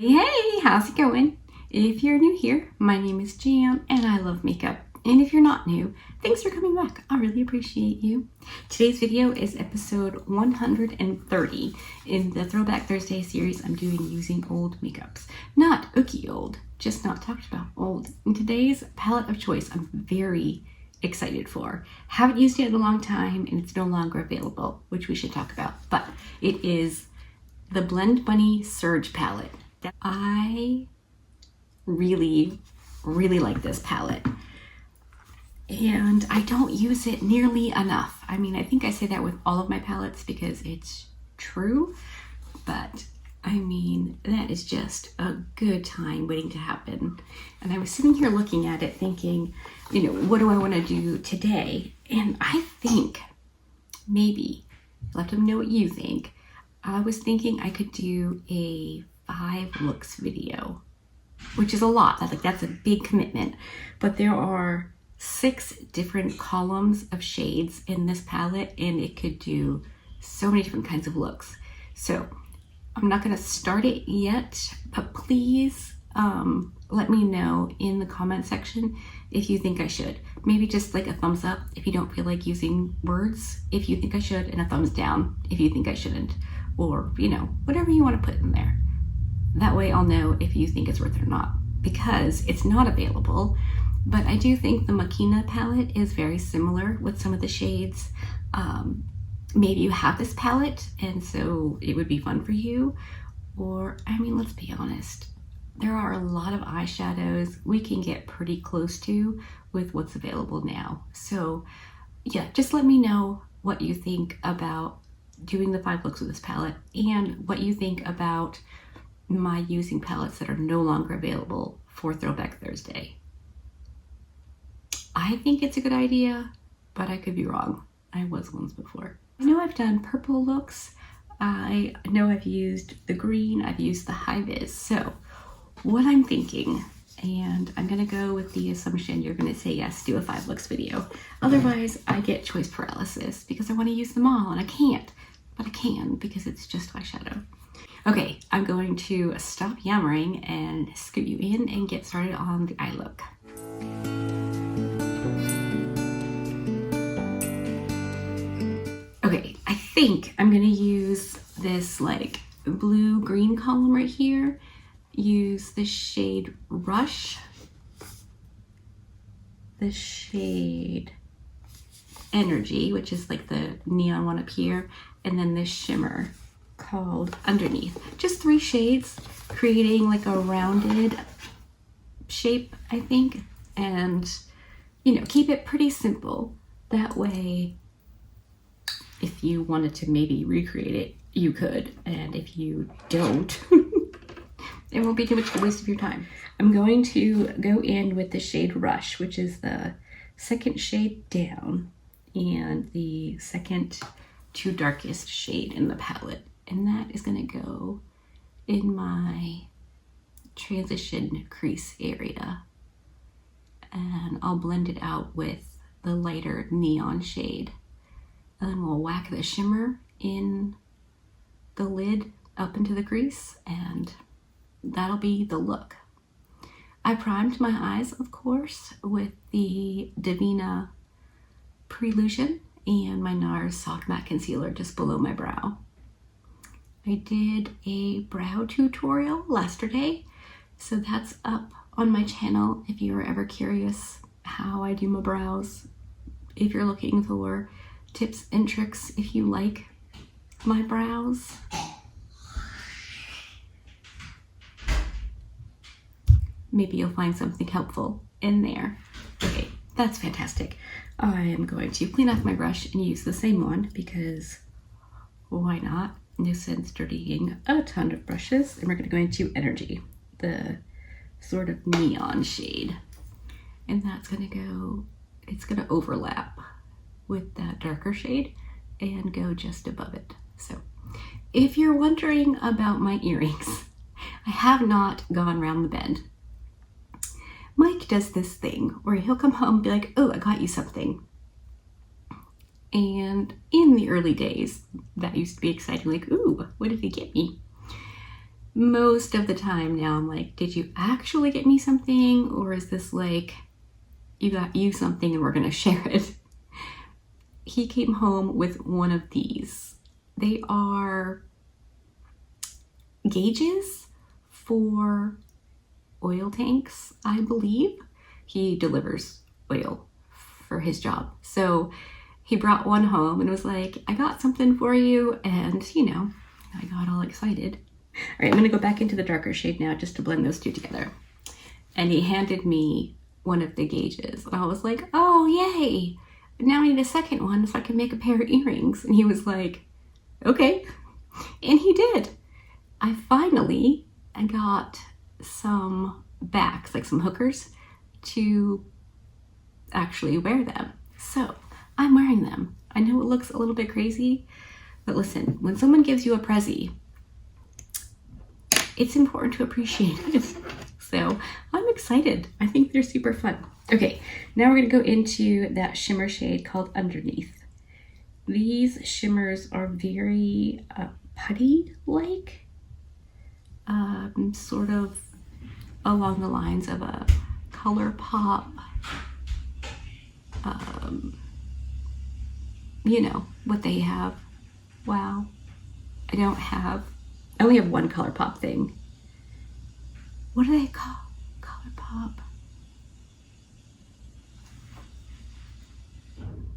Hey, how's it going? If you're new here, my name is Jam and I love makeup. And if you're not new, thanks for coming back. I really appreciate you. Today's video is episode 130 in the Throwback Thursday series I'm doing using old makeups. Not ookie old, just not talked about old. In today's palette of choice, I'm very excited for. Haven't used it in a long time and it's no longer available, which we should talk about. But it is the Blend Bunny Surge palette. I really like this palette and I don't use it nearly enough. I mean, I think I say that with all of my palettes because it's true, but I mean, that is just a good time waiting to happen. And I was sitting here looking at it thinking, you know, what do I want to do today? And I think maybe, let them know what you think. I was thinking I could do a 5 looks video, which is a lot. That's a big commitment, but there are 6 different columns of shades in this palette and it could do so many different kinds of looks. So I'm not going to start it yet, but please let me know in the comment section if you think I should. Maybe just like a thumbs up if you don't feel like using words if you think I should, and a thumbs down if you think I shouldn't, or you know, whatever you want to put in there. That way I'll know if you think it's worth it or not, because it's not available. But I do think the Makina palette is very similar with some of the shades. Maybe you have this palette and so it would be fun for you. Or, I mean, let's be honest, there are a lot of eyeshadows we can get pretty close to with what's available now. So yeah, just let me know what you think about doing the 5 looks with this palette and what you think about my using palettes that are no longer available for Throwback Thursday. I think it's a good idea, but I could be wrong. I was once before. I know I've done purple looks. I know I've used the green, I've used the high vis. So what I'm thinking, and I'm gonna go with the assumption you're gonna say yes, do a 5 looks video. Otherwise I get choice paralysis because I wanna use them all and I can't, but I can because it's just eyeshadow. Okay, I'm going to stop yammering and scoot you in and get started on the eye look. Okay, I think I'm gonna use this like blue-green column right here. Use the shade Rush, the shade Energy, which is like the neon one up here, and then this shimmer called Underneath. Just 3 shades, creating like a rounded shape, I think, and you know, keep it pretty simple. That way, if you wanted to maybe recreate it, you could, and if you don't, it won't be too much of a waste of your time. I'm going to go in with the shade Rush, which is the second shade down and the second to darkest shade in the palette. And that is gonna go in my transition crease area. And I'll blend it out with the lighter neon shade. And then we'll whack the shimmer in the lid up into the crease, and that'll be the look. I primed my eyes, of course, with the Divina Prelusion and my NARS Soft Matte Concealer just below my brow. I did a brow tutorial yesterday, so that's up on my channel if you are ever curious how I do my brows. If you're looking for tips and tricks, if you like my brows. Maybe you'll find something helpful in there. Okay, that's fantastic. I am going to clean off my brush and use the same one because why not? No sense dirtying a ton of brushes. And we're going to go into Energy, the sort of neon shade. And that's going to go, it's going to overlap with that darker shade and go just above it. So if you're wondering about my earrings, I have not gone round the bend. Mike does this thing where he'll come home and be like, oh, I got you something. And in the early days, that used to be exciting, like, ooh, what did he get me? most of the time now I'm like, did you actually get me something? Or is this like, you got you something and we're gonna share it? He came home with one of these. They are gauges for oil tanks, I believe. He delivers oil for his job. So he brought one home and was like, I got something for you. And you know, I got all excited. All right, I'm gonna go back into the darker shade now just to blend those two together. And he handed me one of the gauges. And I was like, oh, yay. Now I need a second one so I can make a pair of earrings. And he was like, okay. And he did. I got some backs, like some hookers, to actually wear them. So I'm wearing them. I know it looks a little bit crazy, but listen, when someone gives you a prezzy, it's important to appreciate it. So I'm excited. I think they're super fun. Okay, now we're gonna go into that shimmer shade called Underneath. These shimmers are very putty-like, sort of along the lines of a ColourPop, you know, what they have. Wow, I only have one ColourPop thing. What do they call ColourPop?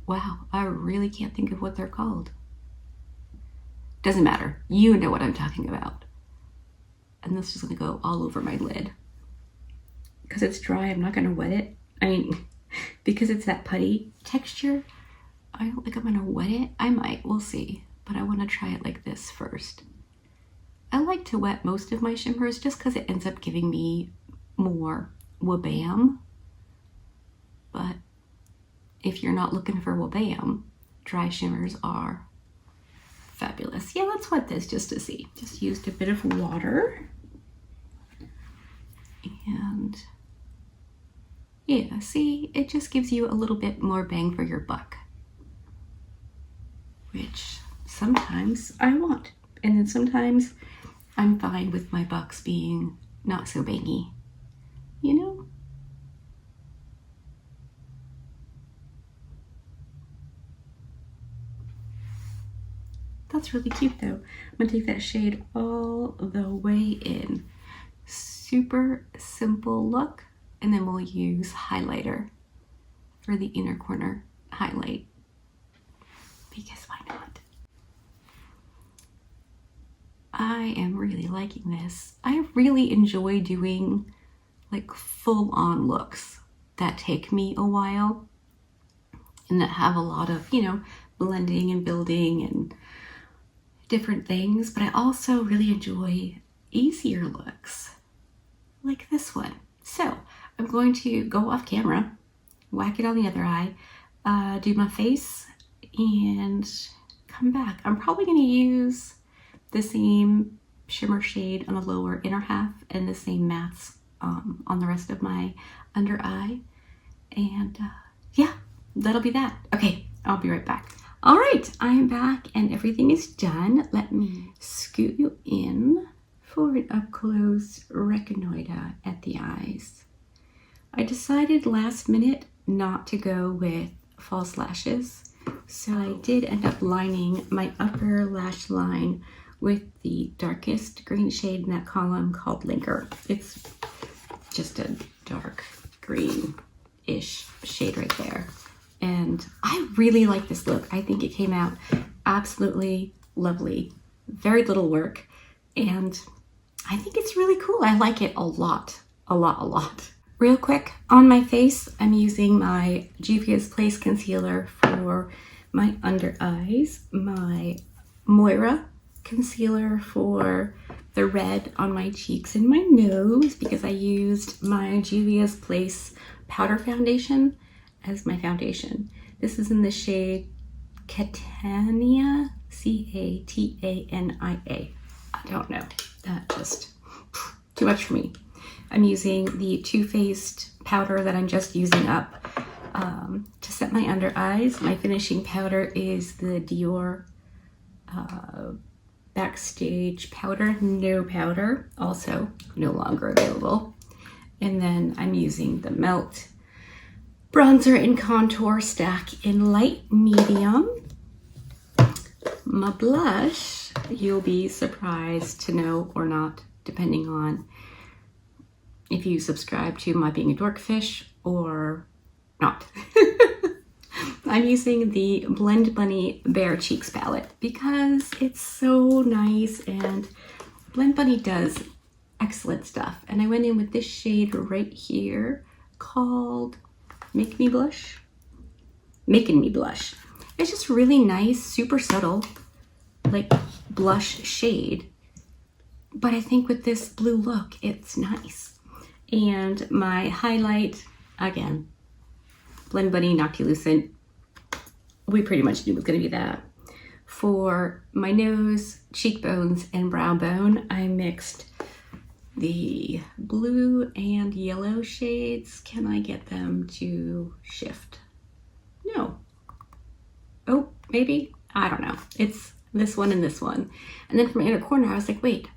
Wow, I really can't think of what they're called. Doesn't matter. You know what I'm talking about. And this is gonna go all over my lid. Because it's dry, I'm not gonna wet it. I mean, because it's that putty texture, I don't think I'm gonna wet it. I might, we'll see. But I wanna try it like this first. I like to wet most of my shimmers just because it ends up giving me more wabam. But if you're not looking for wabam, dry shimmers are fabulous. Yeah, let's wet this just to see. Just used a bit of water. And yeah, see, it just gives you a little bit more bang for your buck, which sometimes I want. And then sometimes I'm fine with my bucks being not so bangy, you know? That's really cute though. I'm gonna take that shade all the way in. Super simple look. And then we'll use highlighter for the inner corner highlight. Because why not? I am really liking this. I really enjoy doing like full-on looks that take me a while and that have a lot of, you know, blending and building and different things, but I also really enjoy easier looks like this one. So I'm going to go off camera, whack it on the other eye, do my face, and come back. I'm probably going to use the same shimmer shade on the lower inner half and the same mattes on the rest of my under eye. And yeah, that'll be that. Okay, I'll be right back. All right, I am back and everything is done. Let me scoot you in for an up-close reconnoiter at the eyes. I decided last minute not to go with false lashes, so I did end up lining my upper lash line with the darkest green shade in that column called Linger. It's just a dark green-ish shade right there. And I really like this look. I think it came out absolutely lovely. Very little work. And I think it's really cool. I like it a lot, a lot, a lot. Real quick, on my face, I'm using my Juvia's Place concealer for my under eyes, my Moira concealer for the red on my cheeks and my nose, because I used my Juvia's Place powder foundation as my foundation. This is in the shade Catania, C-A-T-A-N-I-A. I don't know, that just too much for me. I'm using the Too Faced powder that I'm just using up to set my under eyes. My finishing powder is the Dior Backstage powder, no powder, also no longer available. And then I'm using the Melt bronzer and contour stack in light medium. My blush, you'll be surprised to know or not, depending on if you subscribe to my Being a Dorkfish or not. I'm using the Blend Bunny Bare Cheeks palette because it's so nice, and Blend Bunny does excellent stuff. And I went in with this shade right here called Making Me Blush. It's just really nice, super subtle, like blush shade. But I think with this blue look, it's nice. And my highlight, again, Blend Bunny Noctilucent. We pretty much knew it was going to be that. For my nose, cheekbones, and brow bone, I mixed the blue and yellow shades. Can I get them to shift? No. Oh, maybe? I don't know. It's this one and this one. And then from my inner corner, I was like, wait,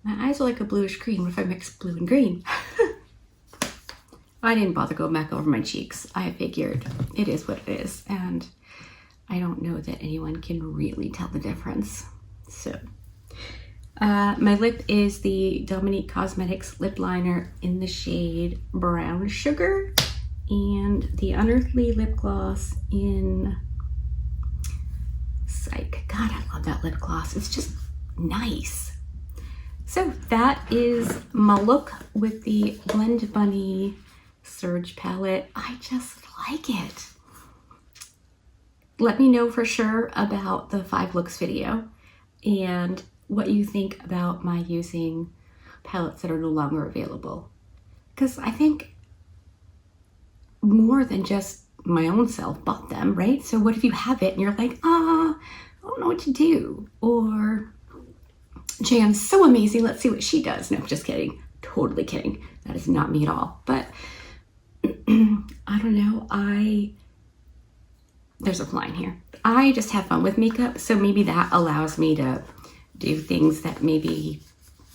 my eyes are like a bluish green. What if I mix blue and green? I didn't bother going back over my cheeks. I figured it is what it is. And I don't know that anyone can really tell the difference. So, my lip is the Dominique Cosmetics lip liner in the shade Brown Sugar, and the Unearthly lip gloss in Psych. God, I love that lip gloss. It's just nice. So that is my look with the Blend Bunny Surge palette. I just like it. Let me know for sure about the 5 looks video and what you think about my using palettes that are no longer available. Because I think more than just my own self bought them, right? So what if you have it and you're like, I don't know what to do? Or, Jan's so amazing, let's see what she does. No, just kidding. Totally kidding. That is not me at all. But I don't know. There's a line here. I just have fun with makeup, so maybe that allows me to do things that maybe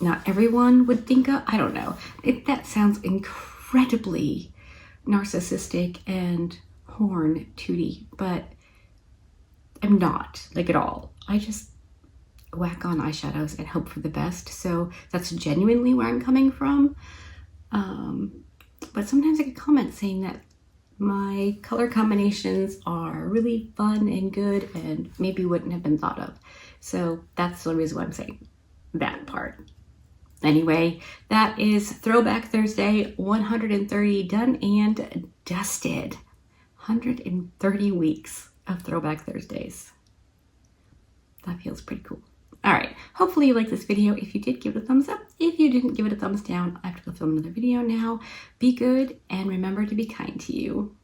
not everyone would think of. I don't know. That sounds incredibly narcissistic and horn tooty, but I'm not, like, at all. I just whack on eyeshadows and hope for the best. So that's genuinely where I'm coming from. But sometimes I get comments saying that my color combinations are really fun and good and maybe wouldn't have been thought of. So that's the reason why I'm saying that part. Anyway, that is Throwback Thursday 130 done and dusted. 130 weeks of Throwback Thursdays. That feels pretty cool. All right, hopefully you liked this video. If you did, give it a thumbs up. If you didn't, give it a thumbs down. I have to go film another video now. Be good and remember to be kind to you.